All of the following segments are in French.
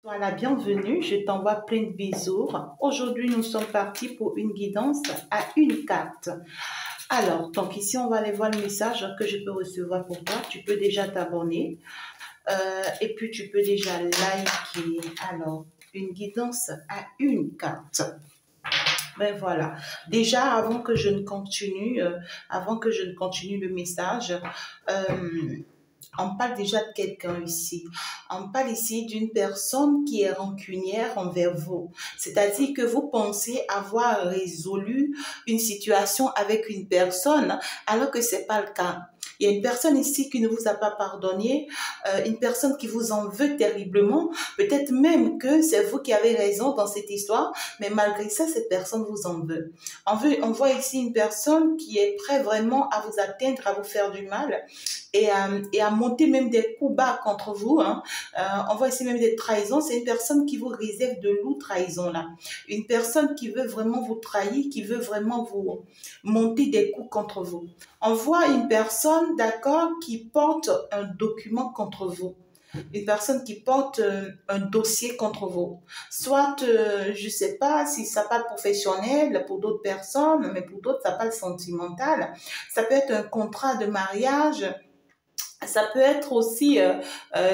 Sois la bienvenue, je t'envoie plein de bisous. Aujourd'hui, nous sommes partis pour une guidance à une carte. Alors, donc ici, on va aller voir le message que je peux recevoir pour toi. Tu peux déjà t'abonner et puis tu peux déjà liker. Alors, une guidance à une carte. Ben voilà. Déjà, avant que je ne continue, le message, on parle déjà de quelqu'un ici. On parle ici d'une personne qui est rancunière envers vous. C'est-à-dire que vous pensez avoir résolu une situation avec une personne alors que c'est pas le cas. Il y a une personne ici qui ne vous a pas pardonné, une personne qui vous en veut terriblement. Peut-être même que c'est vous qui avez raison dans cette histoire, mais malgré ça, cette personne vous en veut. On voit ici une personne qui est prête vraiment à vous atteindre, à vous faire du mal et à monter même des coups bas contre vous. Hein. On voit ici même des trahisons. C'est une personne qui vous réserve de lourdes trahisons là. Une personne qui veut vraiment vous trahir, qui veut vraiment vous monter des coups contre vous. On voit une personne, d'accord, qui porte un document contre vous. Une personne qui porte un dossier contre vous. Soit, je ne sais pas si ça parle professionnel pour d'autres personnes, mais pour d'autres, ça parle sentimental. Ça peut être un contrat de mariage. Ça peut être aussi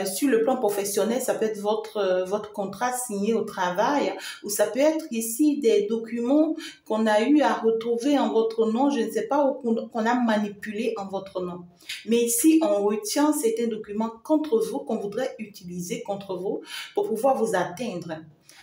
sur le plan professionnel, ça peut être votre contrat signé au travail, ou ça peut être ici des documents qu'on a eu à retrouver en votre nom, je ne sais pas, ou qu'on a manipulé en votre nom. Mais ici, on retient certains documents contre vous, qu'on voudrait utiliser contre vous pour pouvoir vous atteindre.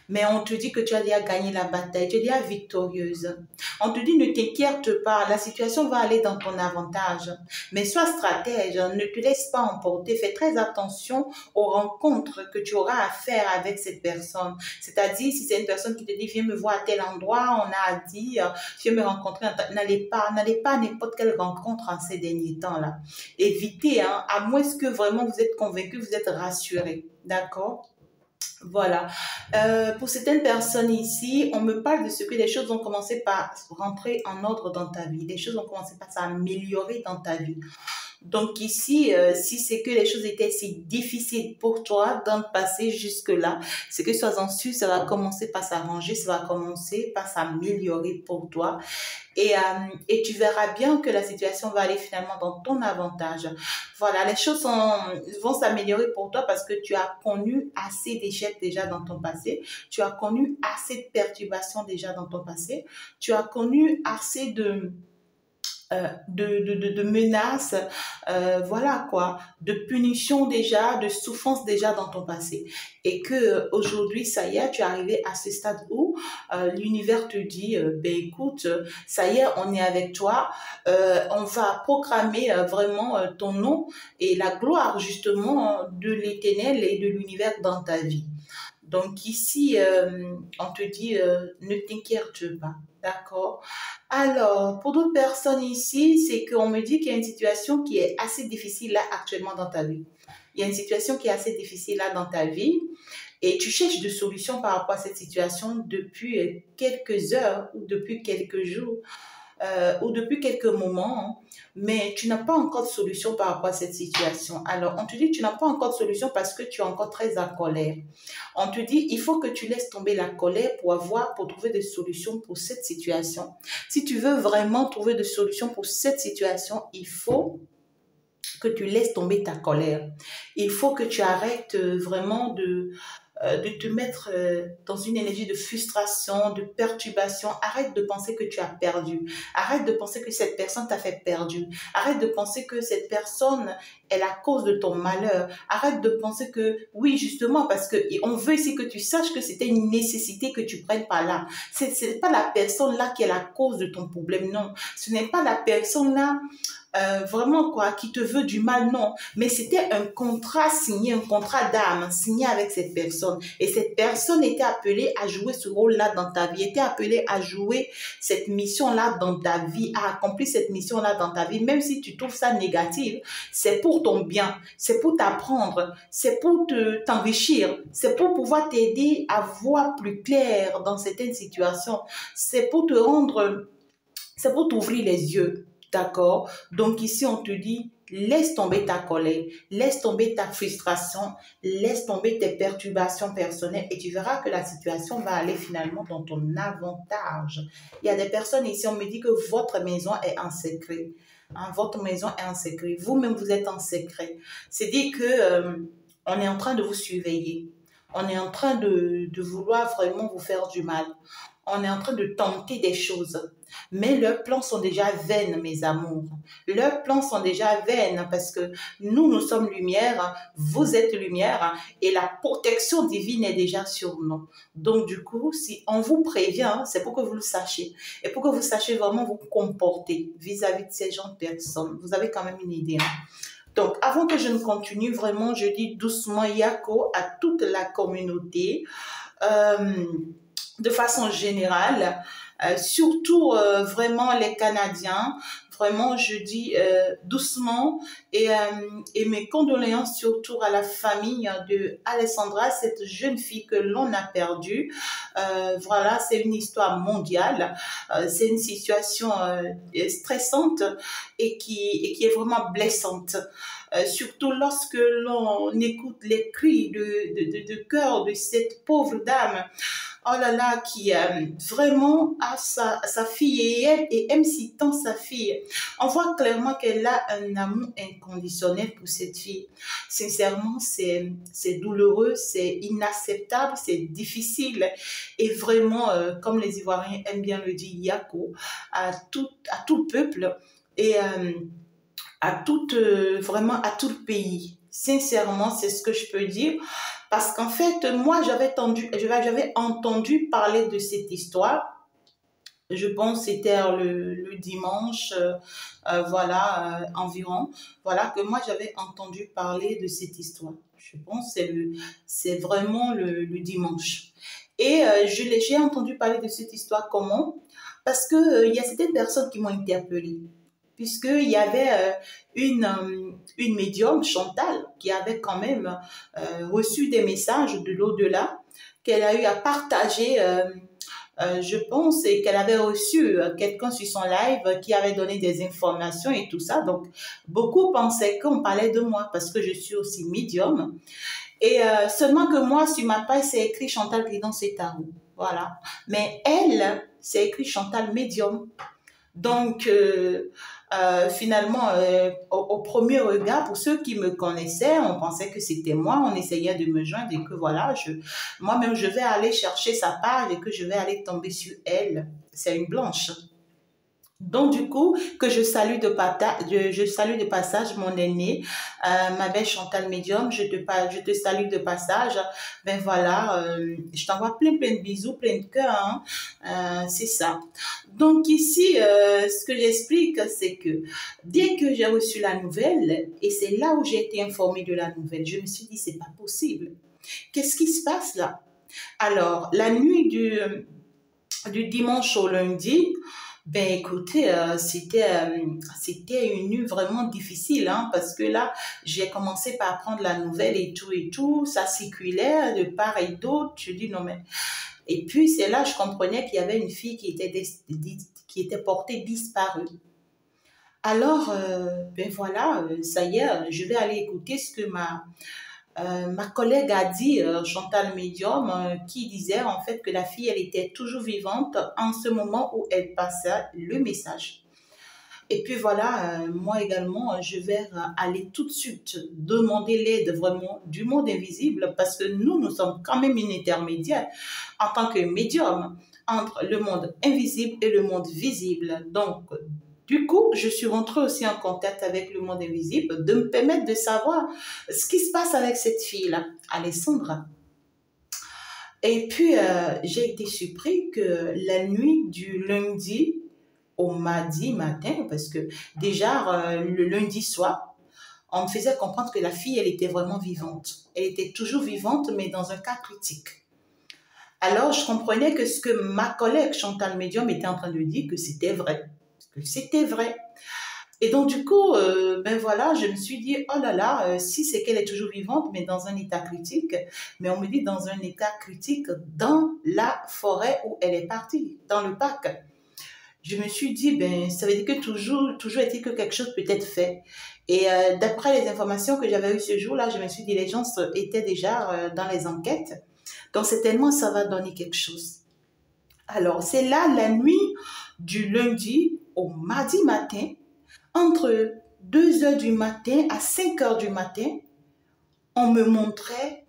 Mais on te dit que tu as déjà gagné la bataille, tu es déjà victorieuse. On te dit ne t'inquiète pas, la situation va aller dans ton avantage. Mais sois stratège, ne te laisse pas emporter, fais très attention aux rencontres que tu auras à faire avec cette personne. C'est-à-dire, si c'est une personne qui te dit viens me voir à tel endroit, on a dit viens me rencontrer, n'allez pas à n'importe quelle rencontre en ces derniers temps-là. Évitez, hein, à moins que vraiment vous êtes convaincu, vous êtes rassuré. D'accord? Voilà. Pour certaines personnes ici, on me parle de ce que les choses ont commencé par rentrer en ordre dans ta vie. Les choses ont commencé par s'améliorer dans ta vie. Donc ici, si c'est que les choses étaient si difficiles pour toi dans le passé jusque-là, c'est que sois-en sûr, ça va commencer par s'arranger, ça va commencer par s'améliorer pour toi. Et tu verras bien que la situation va aller finalement dans ton avantage. Voilà, les choses vont s'améliorer pour toi parce que tu as connu assez d'échecs déjà dans ton passé. Tu as connu assez de perturbations déjà dans ton passé. Tu as connu assez de menaces, voilà quoi, de punitions déjà, de souffrances déjà dans ton passé. Et que aujourd'hui, ça y est, tu es arrivé à ce stade où l'univers te dit, ben écoute, ça y est, on est avec toi, on va proclamer vraiment ton nom et la gloire justement de l'éternel et de l'univers dans ta vie. Donc ici, on te dit, ne t'inquiète pas, d'accord? Alors, pour d'autres personnes ici, c'est qu'on me dit qu'il y a une situation qui est assez difficile là actuellement dans ta vie. Il y a une situation qui est assez difficile là dans ta vie et tu cherches des solutions par rapport à cette situation depuis quelques heures ou depuis quelques jours ou depuis quelques moments, hein, mais tu n'as pas encore de solution par rapport à cette situation. Alors, on te dit que tu n'as pas encore de solution parce que tu es encore très en colère. On te dit, il faut que tu laisses tomber la colère pour trouver des solutions pour cette situation. Si tu veux vraiment trouver des solutions pour cette situation, il faut que tu laisses tomber ta colère. Il faut que tu arrêtes vraiment de te mettre dans une énergie de frustration, de perturbation. Arrête de penser que tu as perdu. Arrête de penser que cette personne t'a fait perdu. Arrête de penser que cette personne est la cause de ton malheur. Arrête de penser que, oui, justement, parce que on veut ici que tu saches que c'était une nécessité que tu prennes par là. C'est pas la personne là qui est la cause de ton problème, non. Ce n'est pas la personne là vraiment quoi, qui te veut du mal, non. Mais c'était un contrat signé, un contrat d'âme signé avec cette personne. Et cette personne était appelée à jouer ce rôle-là dans ta vie, était appelée à jouer cette mission-là dans ta vie, à accomplir cette mission-là dans ta vie. Même si tu trouves ça négatif, c'est pour ton bien, c'est pour t'apprendre, c'est pour t'enrichir, c'est pour pouvoir t'aider à voir plus clair dans certaines situations. C'est pour te rendre, c'est pour t'ouvrir les yeux. D'accord? Donc ici, on te dit, laisse tomber ta colère, laisse tomber ta frustration, laisse tomber tes perturbations personnelles et tu verras que la situation va aller finalement dans ton avantage. Il y a des personnes ici, on me dit que votre maison est en secret. Hein, votre maison est en secret. Vous-même, vous êtes en secret. C'est dire que on est en train de vous surveiller. On est en train de vouloir vraiment vous faire du mal. On est en train de tenter des choses. Mais leurs plans sont déjà vaines, mes amours. Leurs plans sont déjà vaines parce que nous sommes lumière, vous êtes lumière et la protection divine est déjà sur nous. Donc, du coup, si on vous prévient, c'est pour que vous le sachiez. Et pour que vous sachiez vraiment vous comporter vis-à-vis de ces gens de personnes. Vous avez quand même une idée. Hein? Donc, avant que je ne continue, vraiment, je dis doucement Yako à toute la communauté. De façon générale, surtout vraiment les Canadiens, vraiment je dis doucement et mes condoléances surtout à la famille de Alessandra, cette jeune fille que l'on a perdue. Voilà, c'est une histoire mondiale, c'est une situation stressante et qui est vraiment blessante. Surtout lorsque l'on écoute les cris de cœur de cette pauvre dame, oh là là, qui vraiment a sa fille et aime si tant sa fille. On voit clairement qu'elle a un amour inconditionnel pour cette fille. Sincèrement, c'est douloureux, c'est inacceptable, c'est difficile. Et vraiment, comme les Ivoiriens aiment bien le dire, Yako, à tout peuple et vraiment à tout le pays. Sincèrement, c'est ce que je peux dire. Parce qu'en fait, moi, j'avais entendu parler de cette histoire. Je pense que c'était le dimanche, voilà, environ. Voilà, que moi, j'avais entendu parler de cette histoire. Je pense que c'est vraiment le dimanche. Et j'ai entendu parler de cette histoire comment? Parce que il y a certaines personnes qui m'ont interpellée. Puisqu'il y avait une médium, Chantal, qui avait quand même reçu des messages de l'au-delà, qu'elle a eu à partager, je pense, et qu'elle avait reçu quelqu'un sur son live qui avait donné des informations et tout ça. Donc, beaucoup pensaient qu'on parlait de moi parce que je suis aussi médium. Et seulement que moi, sur ma page, c'est écrit Chantal Guidance et Tarot. Voilà. Mais elle, c'est écrit Chantal Médium. Donc, finalement, au premier regard, pour ceux qui me connaissaient, on pensait que c'était moi, on essayait de me joindre et que voilà, moi-même, je vais aller chercher sa page et que je vais aller tomber sur elle. C'est une blanche. Donc, du coup, que je salue de passage mon aîné, ma belle Chantal Médium, je te salue de passage. Ben voilà, je t'envoie plein de bisous, plein de cœurs. Hein. C'est ça. Donc ici, ce que j'explique, c'est que dès que j'ai reçu la nouvelle, et c'est là où j'ai été informée de la nouvelle, je me suis dit, c'est pas possible. Qu'est-ce qui se passe là? Alors, la nuit du dimanche au lundi, ben écoutez, c'était une nuit vraiment difficile, hein, parce que là, j'ai commencé par apprendre la nouvelle et tout, ça circulait de part et d'autre. Je dis non mais... Et puis c'est là que je comprenais qu'il y avait une fille qui était portée disparue. Alors, ben voilà, ça y est, je vais aller écouter ce que ma collègue a dit, Chantal Médium, qui disait en fait que la fille, elle était toujours vivante en ce moment où elle passait le message. Et puis voilà, moi également, je vais aller tout de suite demander l'aide vraiment du monde invisible parce que nous sommes quand même une intermédiaire en tant que médium entre le monde invisible et le monde visible. Donc, du coup, je suis rentrée aussi en contact avec le monde invisible de me permettre de savoir ce qui se passe avec cette fille-là, Alessandra. Et puis, j'ai été surpris que la nuit du lundi au mardi matin, parce que déjà, le lundi soir, on me faisait comprendre que la fille, elle était vraiment vivante. Elle était toujours vivante, mais dans un cas critique. Alors, je comprenais que ce que ma collègue Chantal Médium était en train de dire, que c'était vrai. Que c'était vrai. Et donc, du coup, ben voilà, je me suis dit, oh là là, si c'est qu'elle est toujours vivante, mais dans un état critique, mais on me dit dans un état critique dans la forêt où elle est partie, dans le parc. Je me suis dit, ben, ça veut dire que toujours est-il que quelque chose peut être fait. Et d'après les informations que j'avais eues ce jour-là, je me suis dit, les gens étaient déjà dans les enquêtes. Donc, certainement, ça va donner quelque chose. Alors, c'est là la nuit du lundi au mardi matin, entre 2 heures du matin à 5 heures du matin, on me montrait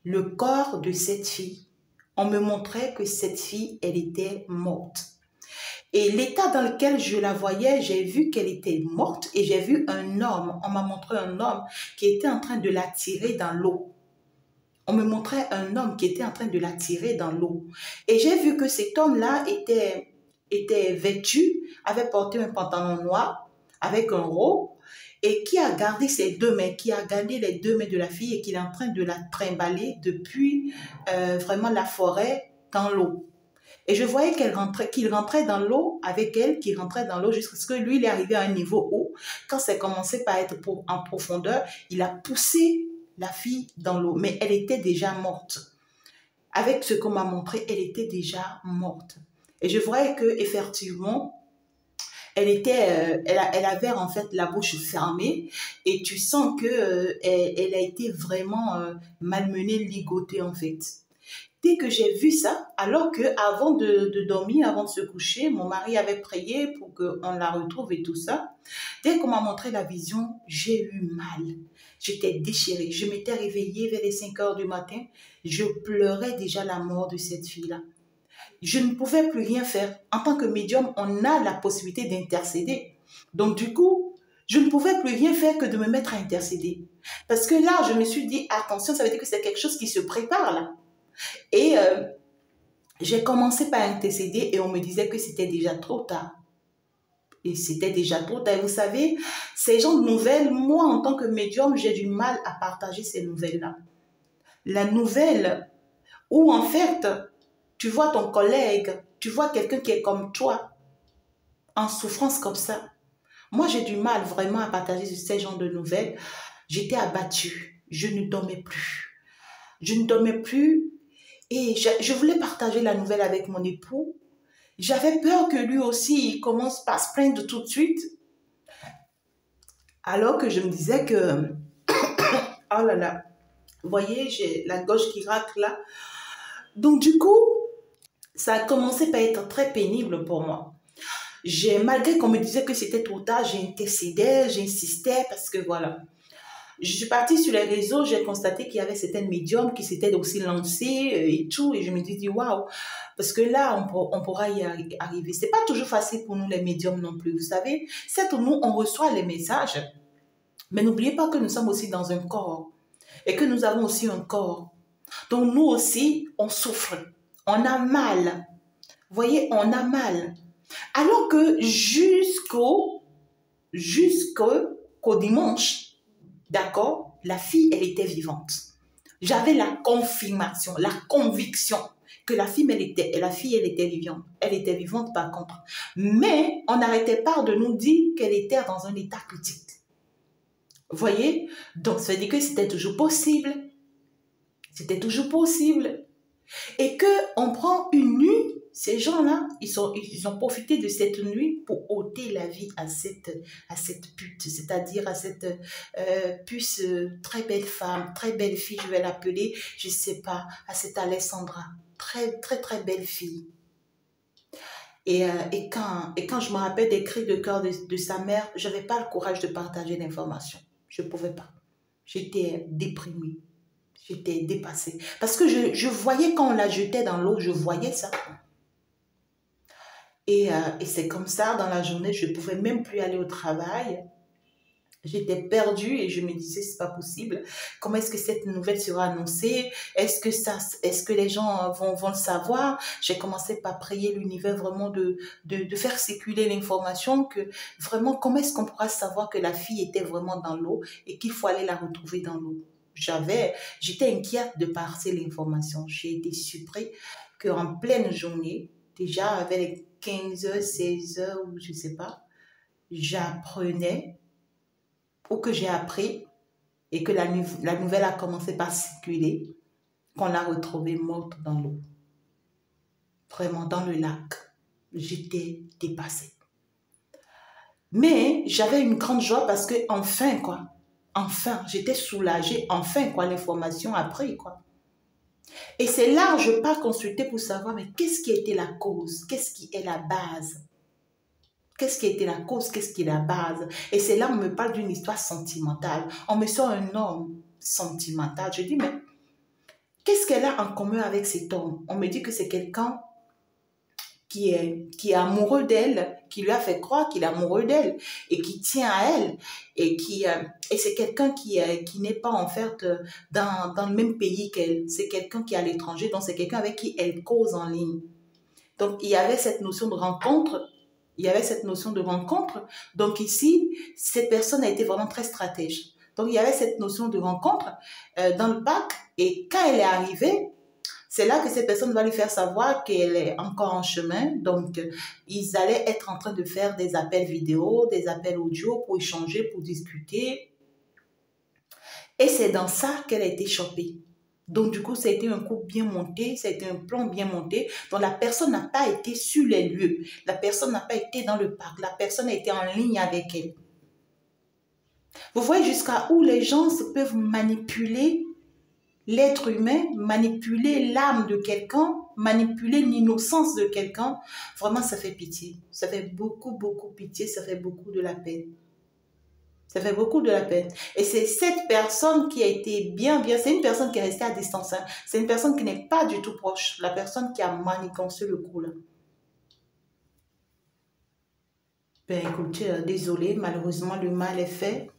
le corps de cette fille. On me montrait que cette fille, elle était morte. Et l'état dans lequel je la voyais, j'ai vu qu'elle était morte et j'ai vu un homme, on m'a montré un homme qui était en train de la tirer dans l'eau. On me montrait un homme qui était en train de la tirer dans l'eau. Et j'ai vu que cet homme-là était vêtu, avait porté un pantalon noir avec un robe et qui a gardé ses 2 mains, qui a gardé les 2 mains de la fille et qui est en train de la trimballer depuis vraiment la forêt dans l'eau. Et je voyais qu'il rentrait dans l'eau avec elle, qu'il rentrait dans l'eau jusqu'à ce que lui, il est arrivé à un niveau haut. Quand ça commençait par être en profondeur, il a poussé la fille dans l'eau. Mais elle était déjà morte. Avec ce qu'on m'a montré, elle était déjà morte. Et je voyais que effectivement, elle avait en fait la bouche fermée et tu sens que elle a été vraiment malmenée, ligotée en fait. Dès que j'ai vu ça, alors qu'avant de dormir, avant de se coucher, mon mari avait prié pour qu'on la retrouve et tout ça. Dès qu'on m'a montré la vision, j'ai eu mal. J'étais déchirée. Je m'étais réveillée vers les 5 heures du matin. Je pleurais déjà la mort de cette fille-là. Je ne pouvais plus rien faire. En tant que médium, on a la possibilité d'intercéder. Donc du coup, je ne pouvais plus rien faire que de me mettre à intercéder. Parce que là, je me suis dit, attention, ça veut dire que c'est quelque chose qui se prépare là. Et j'ai commencé par intercéder et on me disait que c'était déjà trop tard. Et c'était déjà trop tard. Et vous savez, ces genres de nouvelles, moi, en tant que médium, j'ai du mal à partager ces nouvelles-là. La nouvelle où, en fait, tu vois ton collègue, tu vois quelqu'un qui est comme toi, en souffrance comme ça. Moi, j'ai du mal vraiment à partager ces genres de nouvelles. J'étais abattue. Je ne dormais plus. Je ne dormais plus. Et je voulais partager la nouvelle avec mon époux. J'avais peur que lui aussi, il commence par se plaindre tout de suite. Alors que je me disais que, oh là là, vous voyez, j'ai la gorge qui racle là. Donc du coup, ça a commencé par être très pénible pour moi. Malgré qu'on me disait que c'était trop tard, j'intercédais, j'insistais parce que voilà. Je suis partie sur les réseaux, j'ai constaté qu'il y avait certains médiums qui s'étaient aussi lancés et tout. Et je me suis dit, waouh, parce que là, on pourra y arriver. C'est pas toujours facile pour nous, les médiums non plus. Vous savez, certes, nous, on reçoit les messages, mais n'oubliez pas que nous sommes aussi dans un corps et que nous avons aussi un corps. Donc, nous aussi, on souffre, on a mal. Vous voyez, on a mal. Alors que jusqu'au dimanche, d'accord, la fille, elle était vivante. J'avais la confirmation, la conviction que la fille, elle était vivante. Elle était vivante par contre. Mais on n'arrêtait pas de nous dire qu'elle était dans un état critique. Vous voyez? Donc, ça veut dire que c'était toujours possible. C'était toujours possible. Et qu'on prend une nuit, ces gens-là, ils ont profité de cette nuit pour ôter la vie à cette pute, c'est-à-dire à cette puce, très belle femme, très belle fille, je vais l'appeler, je ne sais pas, à cette Alessandra, très, très, très belle fille. Et quand je me rappelle des cris de cœur de sa mère, je n'avais pas le courage de partager l'information. Je ne pouvais pas. J'étais déprimée. J'étais dépassée. Parce que je voyais quand on la jetait dans l'eau, je voyais ça. Et c'est comme ça, dans la journée, je ne pouvais même plus aller au travail. J'étais perdue et je me disais, c'est pas possible. Comment est-ce que cette nouvelle sera annoncée? Est-ce que les gens vont le savoir? J'ai commencé par prier l'univers vraiment de faire circuler l'information que vraiment, comment est-ce qu'on pourra savoir que la fille était vraiment dans l'eau et qu'il faut aller la retrouver dans l'eau? J'étais inquiète de passer l'information. J'ai été surprise qu'en pleine journée, déjà avec les 15h, 16h ou je sais pas, j'apprenais ou que j'ai appris et que la nouvelle a commencé par circuler, qu'on l'a retrouvée morte dans l'eau. Vraiment dans le lac. j'étais dépassée. Mais j'avais une grande joie parce que enfin, quoi. Enfin, j'étais soulagée. Enfin, quoi, l'information a pris, quoi. Et c'est là où je pars consulter pour savoir, mais qu'est-ce qui a été la cause? Qu'est-ce qui est la base? Qu'est-ce qui a été la cause? Qu'est-ce qui est la base? Et c'est là où on me parle d'une histoire sentimentale. On me sort un homme sentimental. Je dis, mais qu'est-ce qu'elle a en commun avec cet homme? On me dit que c'est quelqu'un qui est amoureux d'elle, qui lui a fait croire qu'il est amoureux d'elle et qui tient à elle. Et c'est quelqu'un qui n'est pas en fait dans le même pays qu'elle. C'est quelqu'un qui est à l'étranger, donc c'est quelqu'un avec qui elle cause en ligne. Donc, il y avait cette notion de rencontre. Donc ici, cette personne a été vraiment très stratège. Donc, il y avait cette notion de rencontre dans le parc. Et quand elle est arrivée, c'est là que cette personne va lui faire savoir qu'elle est encore en chemin. Donc, ils allaient être en train de faire des appels vidéo, des appels audio pour échanger, pour discuter. Et c'est dans ça qu'elle a été chopée. Donc, du coup, ça a été un coup bien monté, ça a été un plan bien monté. Donc, la personne n'a pas été sur les lieux. La personne n'a pas été dans le parc. La personne a été en ligne avec elle. Vous voyez jusqu'à où les gens peuvent manipuler l'être humain, manipuler l'âme de quelqu'un, manipuler l'innocence de quelqu'un. Vraiment, ça fait pitié. Ça fait beaucoup, beaucoup pitié. Ça fait beaucoup de la peine. Ça fait beaucoup de la peine. Et c'est cette personne qui a été c'est une personne qui est restée à distance. Hein. C'est une personne qui n'est pas du tout proche. La personne qui a manigancé le coup là. Ben écoutez, désolé, malheureusement le mal est fait.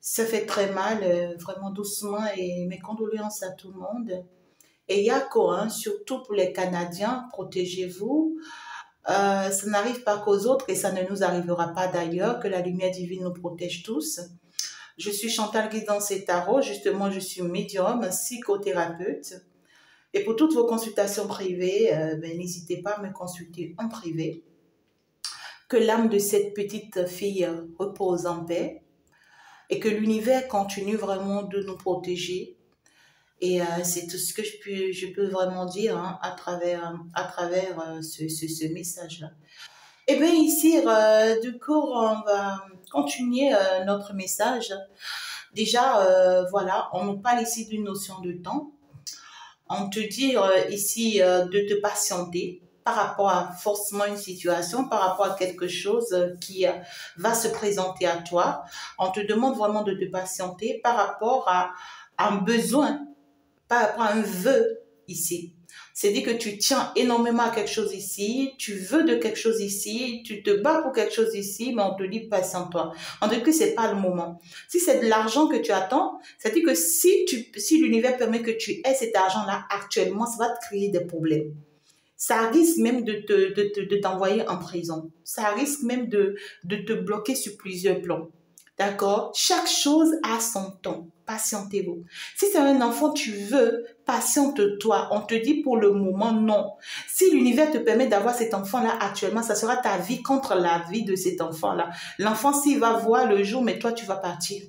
Ça fait très mal, vraiment doucement, et mes condoléances à tout le monde. Et Yako, hein, surtout pour les Canadiens, protégez-vous. Ça n'arrive pas qu'aux autres et ça ne nous arrivera pas d'ailleurs. Que la lumière divine nous protège tous. Je suis Chantal Guidance et Tarot. Justement, je suis médium, psychothérapeute. Et pour toutes vos consultations privées, n'hésitez pas à me consulter en privé. Que l'âme de cette petite fille repose en paix. Et que l'univers continue vraiment de nous protéger. Et c'est tout ce que je peux vraiment dire hein, à travers ce message-là. Et bien ici, du coup, on va continuer notre message. Déjà, voilà, on nous parle ici d'une notion de temps. On te dit ici de te patienter par rapport à forcément une situation, par rapport à quelque chose qui va se présenter à toi. On te demande vraiment de te patienter par rapport à un besoin, par rapport à un vœu ici. C'est-à-dire que tu tiens énormément à quelque chose ici, tu veux de quelque chose ici, tu te bats pour quelque chose ici, mais on te dit patiente-toi. On te dit que c'est pas le moment. Si c'est de l'argent que tu attends, c'est-à-dire que si l'univers permet que tu aies cet argent-là actuellement, ça va te créer des problèmes. Ça risque même de t'envoyer en prison. Ça risque même de te bloquer sur plusieurs plans. D'accord? Chaque chose a son temps. Patientez-vous. Si c'est un enfant, tu veux, patiente-toi. On te dit pour le moment non. Si l'univers te permet d'avoir cet enfant-là actuellement, ça sera ta vie contre la vie de cet enfant-là. L'enfant, s'il va voir le jour, mais toi, tu vas partir.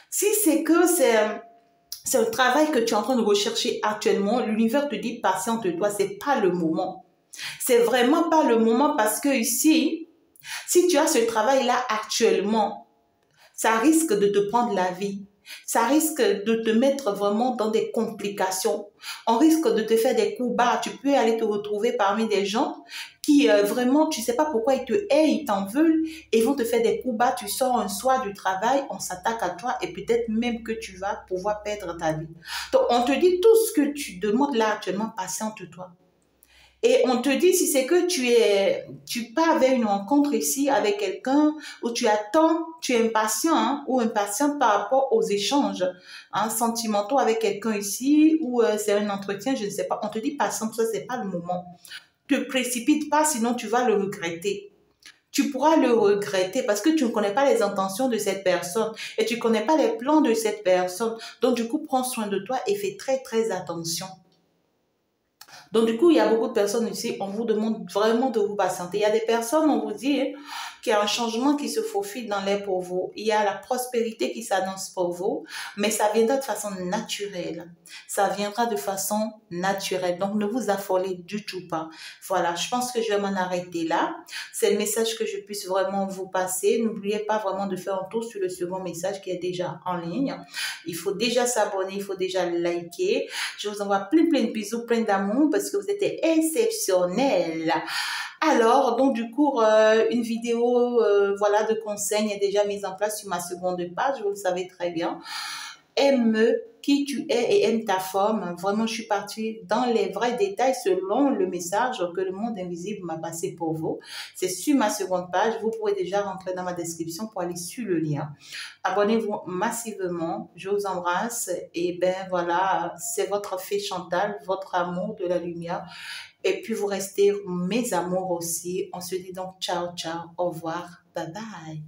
Si c'est que c'est un travail que tu es en train de rechercher actuellement, l'univers te dit patiente-toi, c'est pas le moment. C'est vraiment pas le moment parce que ici, si tu as ce travail-là actuellement, ça risque de te prendre la vie. Ça risque de te mettre vraiment dans des complications. On risque de te faire des coups bas. Tu peux aller te retrouver parmi des gens qui vraiment, tu ne sais pas pourquoi ils te haïssent, ils t'en veulent et ils vont te faire des coups bas. Tu sors un soir du travail, on s'attaque à toi et peut-être même que tu vas pouvoir perdre ta vie. Donc, on te dit tout ce que tu demandes là actuellement, patiente-toi. Et on te dit, si c'est que tu pars vers une rencontre ici avec quelqu'un où tu attends, tu es impatient hein, ou impatiente par rapport aux échanges hein, sentimentaux avec quelqu'un ici ou c'est un entretien, je ne sais pas. On te dit, patiente, ça, c'est pas le moment. Ne te précipite pas, sinon tu vas le regretter. Tu pourras le regretter parce que tu ne connais pas les intentions de cette personne et tu ne connais pas les plans de cette personne. Donc, du coup, prends soin de toi et fais très, très attention. Donc, du coup, il y a beaucoup de personnes ici, on vous demande vraiment de vous patienter. Il y a des personnes, on vous dit, qu'il y a un changement qui se faufile dans l'air pour vous. Il y a la prospérité qui s'annonce pour vous, mais ça viendra de façon naturelle. Ça viendra de façon naturelle. Donc, ne vous affolez du tout pas. Voilà, je pense que je vais m'en arrêter là. C'est le message que je puisse vraiment vous passer. N'oubliez pas vraiment de faire un tour sur le second message qui est déjà en ligne. Il faut déjà s'abonner, il faut déjà liker. Je vous envoie plein de bisous, plein d'amour parce que vous êtes exceptionnels. Alors, donc du coup, une vidéo voilà, de conseils est déjà mise en place sur ma seconde page, vous le savez très bien. Aime qui tu es et aime ta forme. Vraiment, je suis partie dans les vrais détails selon le message que le monde invisible m'a passé pour vous. C'est sur ma seconde page. Vous pouvez déjà rentrer dans ma description pour aller sur le lien. Abonnez-vous massivement. Je vous embrasse. Et ben voilà, c'est votre fée Chantal, votre amour de la lumière. Et puis, vous restez mes amours aussi. On se dit donc ciao, ciao, au revoir, bye bye.